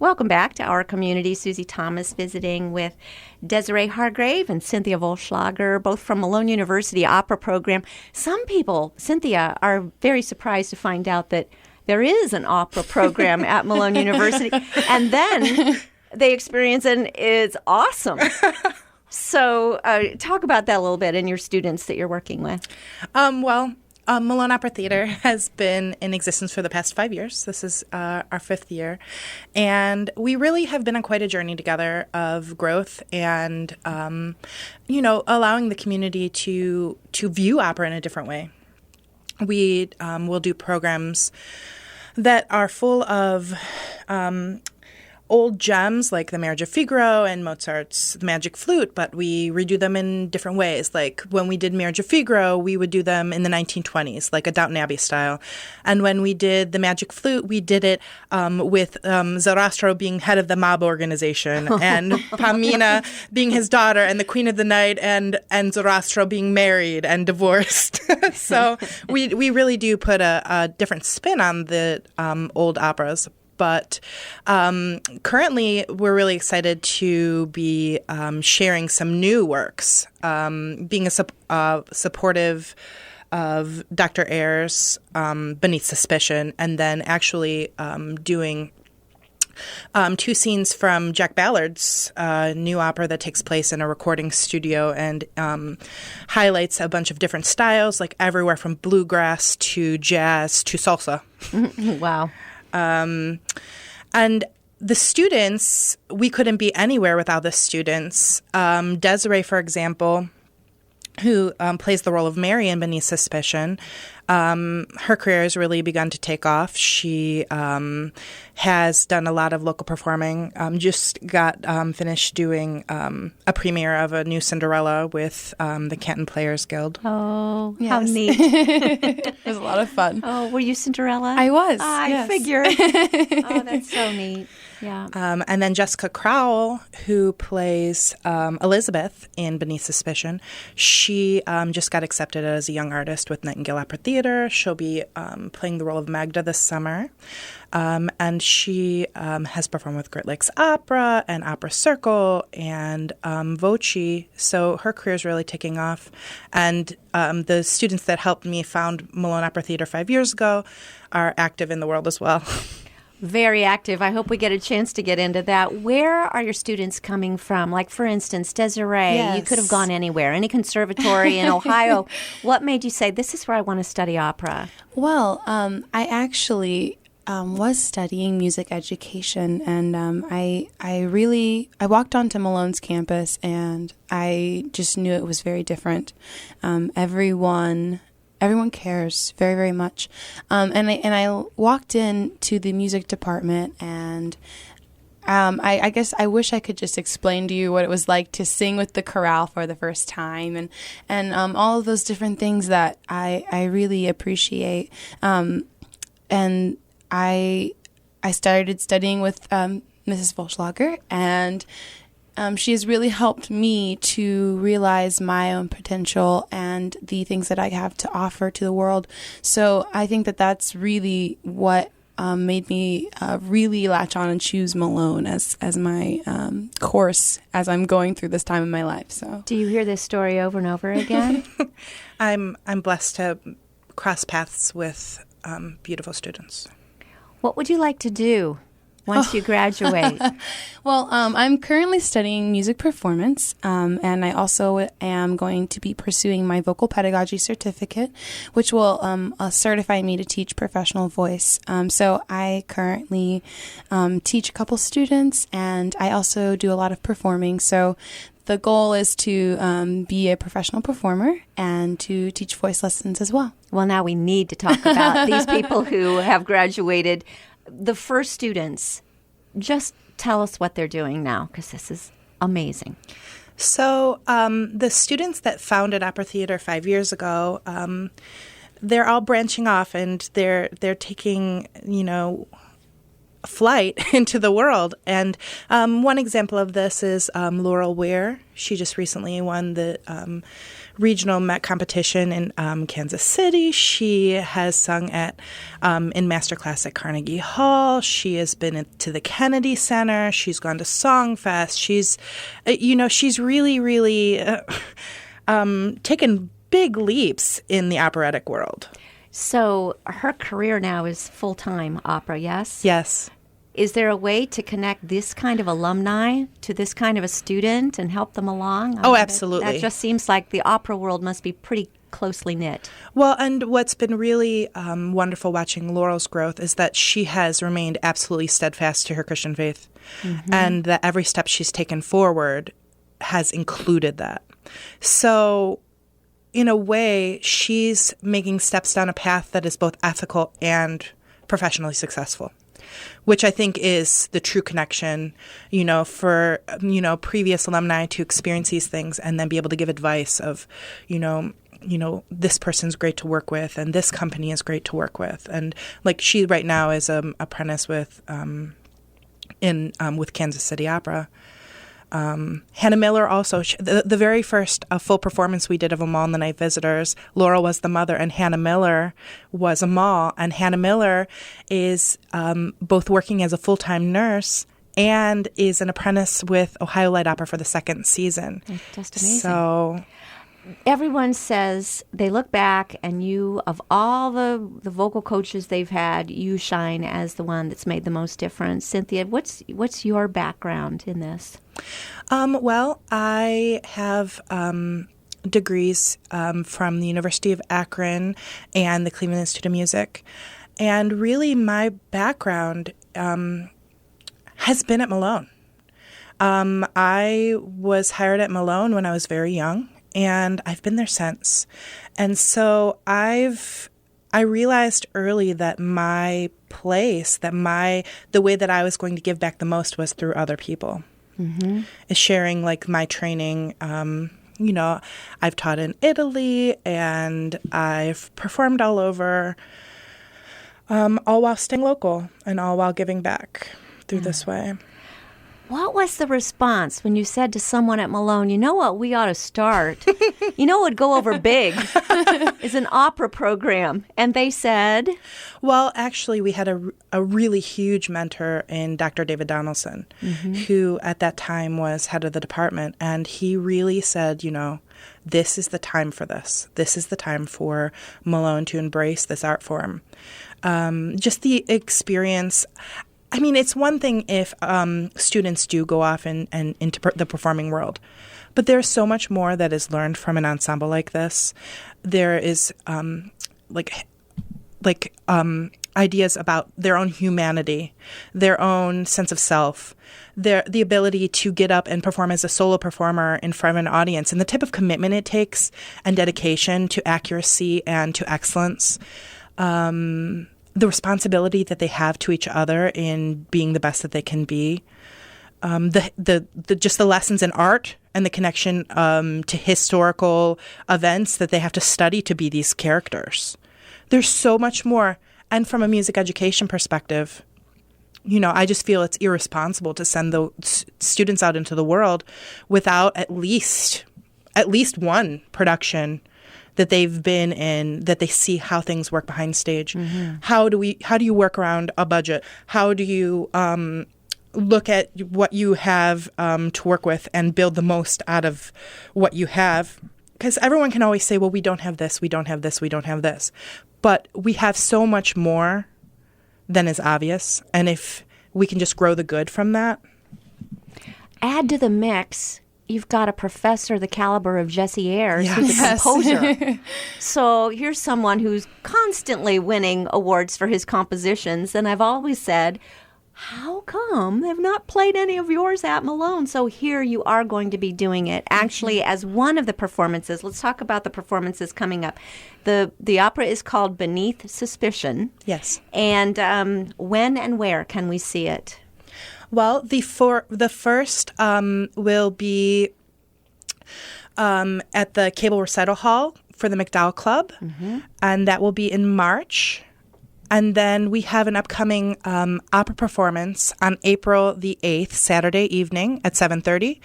Welcome back to Our Community. Susie Thomas visiting with Desiree Hargrave and Cynthia Volschlager, both from Malone University Opera Program. Some people, Cynthia, are very surprised to find out that there is an opera program at Malone University. And then they experience it, and it's awesome. So talk about that a little bit and your students that you're working with. Malone Opera Theater has been in existence for the past 5 years. This is our 5th year. And we really have been on quite a journey together of growth and, allowing the community to view opera in a different way. We will do programs that are full of old gems like the Marriage of Figaro and Mozart's The Magic Flute, but we redo them in different ways. Like when we did Marriage of Figaro, we would do them in the 1920s, like a Downton Abbey style. And when we did The Magic Flute, we did it with Zarastro being head of the mob organization and Pamina being his daughter and the Queen of the Night and Zarastro being married and divorced. So we really do put a different spin on the old operas. But currently, we're really excited to be sharing some new works, being supportive of Dr. Ayers, Beneath Suspicion, and then actually doing 2 scenes from Jack Ballard's new opera that takes place in a recording studio and highlights a bunch of different styles, like everywhere from bluegrass to jazz to salsa. Wow. And the students, we couldn't be anywhere without the students. Desiree, for example, who plays the role of Mary in Beneath Suspicion, her career has really begun to take off. She has done a lot of local performing, just got finished doing a premiere of a new Cinderella with the Canton Players Guild. Oh, yes. How neat. It was a lot of fun. Oh, were you Cinderella? I was. I figured. Oh, that's so neat. Yeah. And then Jessica Crowell, who plays Elizabeth in Beneath Suspicion, she just got accepted as a young artist with Nightingale Opera Theater. She'll be playing the role of Magda this summer. And she has performed with Great Lakes Opera and Opera Circle and Voci. So her career is really taking off. And the students that helped me found Malone Opera Theater 5 years ago are active in the world as well. Very active. I hope we get a chance to get into that. Where are your students coming from? Like, for instance, Desiree, Yes. you could have gone anywhere, any conservatory in Ohio. What made you say, this is where I want to study opera? Well, I actually was studying music education, and I walked onto Malone's campus, and I just knew it was very different. Everyone cares very, very much. And I walked into the music department, and I guess I wish I could just explain to you what it was like to sing with the chorale for the first time, and all of those different things that I really appreciate. And I started studying with Mrs. Volschlager, and she has really helped me to realize my own potential and the things that I have to offer to the world. So I think that that's really what made me really latch on and choose Malone as my course as I'm going through this time in my life. So, do you hear this story over and over again? I'm blessed to cross paths with beautiful students. What would you like to do once you graduate? Well, I'm currently studying music performance, and I also am going to be pursuing my vocal pedagogy certificate, which will certify me to teach professional voice. So I currently teach a couple students, and I also do a lot of performing. So the goal is to be a professional performer and to teach voice lessons as well. Well, now we need to talk about these people who have graduated. The first students, just tell us what they're doing now, because this is amazing. So the students that founded Opera Theater 5 years ago, they're all branching off, and they're taking, flight into the world. And one example of this is Laurel Weir. She just recently won the regional Met competition in Kansas City. She has sung at in masterclass at Carnegie Hall. She has been to the Kennedy Center. She's gone to Songfest. She's, she's really, really taken big leaps in the operatic world. So her career now is full-time opera, yes? Yes. Is there a way to connect this kind of alumni to this kind of a student and help them along? Oh, absolutely. That just seems like the opera world must be pretty closely knit. Well, and what's been really wonderful watching Laurel's growth is that she has remained absolutely steadfast to her Christian faith, and that every step she's taken forward has included that. So in a way, she's making steps down a path that is both ethical and professionally successful, which I think is the true connection, for, previous alumni to experience these things and then be able to give advice of, this person's great to work with and this company is great to work with. And like she right now is an apprentice with Kansas City Opera. Hannah Miller also, the very first full performance we did of Amahl and the Night Visitors, Laurel was the mother and Hannah Miller was Amahl. And Hannah Miller is both working as a full-time nurse and is an apprentice with Ohio Light Opera for the second season. Just amazing. So everyone says they look back and you, of all the vocal coaches they've had, you shine as the one that's made the most difference. Cynthia, what's your background in this? Well, I have degrees from the University of Akron and the Cleveland Institute of Music. And really my background has been at Malone. I was hired at Malone when I was very young, and I've been there since. And so I realized early that my place, the way that I was going to give back the most was through other people. Is sharing like my training. I've taught in Italy and I've performed all over, all while staying local and all while giving back through this way. What was the response when you said to someone at Malone, you know what we ought to start? What would go over big is an opera program. And they said? Well, actually, we had a really huge mentor in Dr. David Donaldson, who at that time was head of the department. And he really said, this is the time for this. This is the time for Malone to embrace this art form. Just the experience. I mean, it's one thing if students do go off and into the performing world, but there's so much more that is learned from an ensemble like this. There is ideas about their own humanity, their own sense of self, the ability to get up and perform as a solo performer in front of an audience, and the type of commitment it takes and dedication to accuracy and to excellence. The responsibility that they have to each other in being the best that they can be, just the lessons in art and the connection to historical events that they have to study to be these characters. There's so much more. And from a music education perspective, I just feel it's irresponsible to send the students out into the world without at least one production that they've been in, that they see how things work behind stage. How do you work around a budget? How do you look at what you have to work with and build the most out of what you have? Because everyone can always say, well, we don't have this, we don't have this, we don't have this. But we have so much more than is obvious. And if we can just grow the good from that. Add to the mix, you've got a professor the caliber of Jesse Ayers, who's a composer. So here's someone who's constantly winning awards for his compositions. And I've always said, how come they've not played any of yours at Malone? So here you are going to be doing it. Actually, as one of the performances, let's talk about the performances coming up. The opera is called Beneath Suspicion. Yes. And when and where can we see it? Well, the first will be at the Cable Recital Hall for the MacDowell Club, and that will be in March. And then we have an upcoming opera performance on April the 8th, Saturday evening at 7:30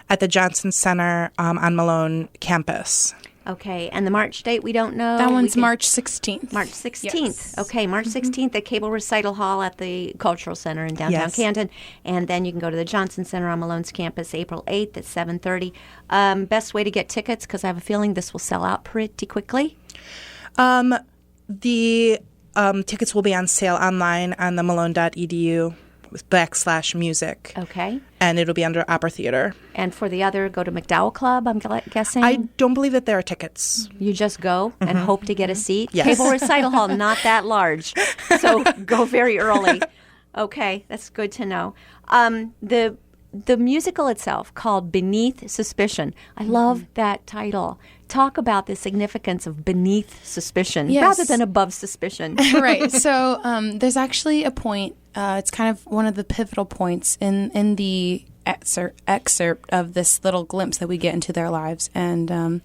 at the Johnson Center on Malone campus. Okay, and the March date we don't know. That one's March 16th. March 16th. Yes. Okay, March 16th at Cable Recital Hall at the Cultural Center in downtown Yes. Canton. And then you can go to the Johnson Center on Malone's campus April 8th at 7:30. Best way to get tickets, because I have a feeling this will sell out pretty quickly. The tickets will be on sale online on the malone.edu/music. Okay. And it'll be under Opera Theater. And for the other, go to McDowell Club, I'm guessing. I don't believe that there are tickets. You just go and hope to get a seat. Yes. Cable Recital Hall, not that large. So go very early. Okay, that's good to know. The musical itself, called Beneath Suspicion. I love that title. Talk about the significance of beneath suspicion Yes. rather than above suspicion. Right. So there's actually a point. It's kind of one of the pivotal points in the excerpt of this little glimpse that we get into their lives. And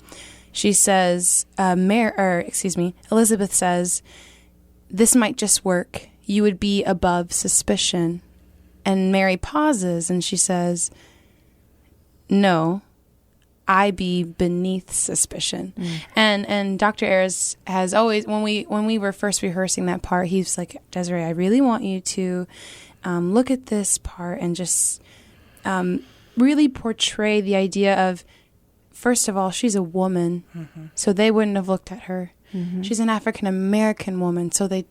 she says, Elizabeth says, "This might just work. You would be above suspicion." And Mary pauses and she says, "No, I be beneath suspicion." And Dr. Ayers has always, when we were first rehearsing that part, he was like, "Desiree, I really want you to look at this part and just really portray the idea of, first of all, she's a woman, so they wouldn't have looked at her. She's an African American woman, so they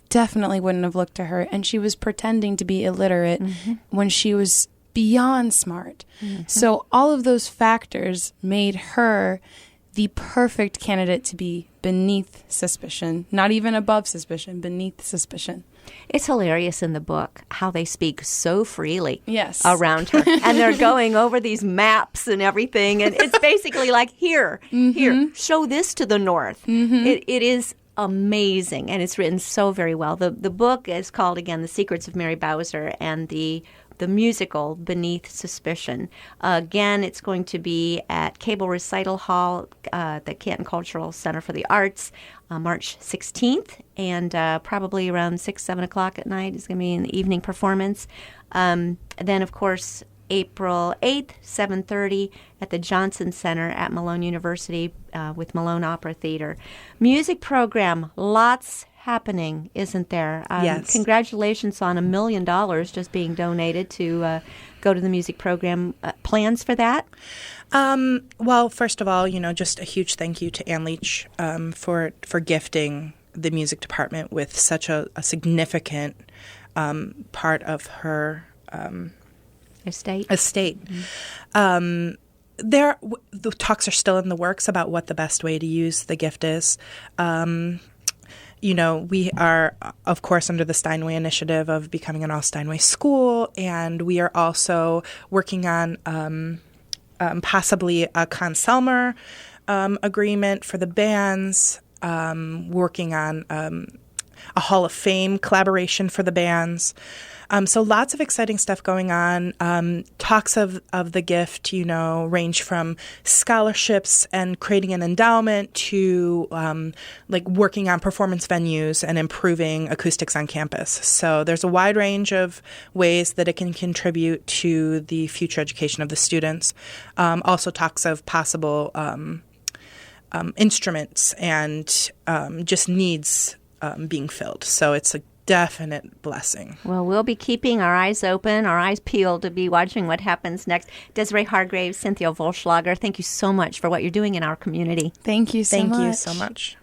definitely wouldn't have looked at her. And she was pretending to be illiterate when she was beyond smart. So all of those factors made her the perfect candidate to be beneath suspicion, not even above suspicion, beneath suspicion." It's hilarious in the book how they speak so freely Yes. around her. And they're going over these maps and everything. And it's basically like, here, show this to the North. It is amazing. And it's written so very well. The book is called, again, The Secrets of Mary Bowser, and the musical Beneath Suspicion. Again, it's going to be at Cable Recital Hall, the Canton Cultural Center for the Arts, March 16th, and probably around 6, 7 o'clock at night is going to be an evening performance. Then, of course, April 8th, 7:30 at the Johnson Center at Malone University with Malone Opera Theater. Music program, lots happening, isn't there? Yes. Congratulations on $1 million just being donated to go to the music program. Plans for that? Well, first of all, just a huge thank you to Ann Leach for gifting the music department with such a significant part of her Estate. The talks are still in the works about what the best way to use the gift is. We are, of course, under the Steinway initiative of becoming an all-Steinway school, and we are also working on possibly a Conn-Selmer agreement for the bands, working on a Hall of Fame collaboration for the bands. So lots of exciting stuff going on. Talks of the gift, range from scholarships and creating an endowment to working on performance venues and improving acoustics on campus. So there's a wide range of ways that it can contribute to the future education of the students. Also talks of possible instruments and just needs being filled. So it's a definite blessing. Well, we'll be keeping our eyes open, our eyes peeled to be watching what happens next. Desiree Hargrave, Cynthia Volschlager, thank you so much for what you're doing in our community. Thank you so much. Thank you so much.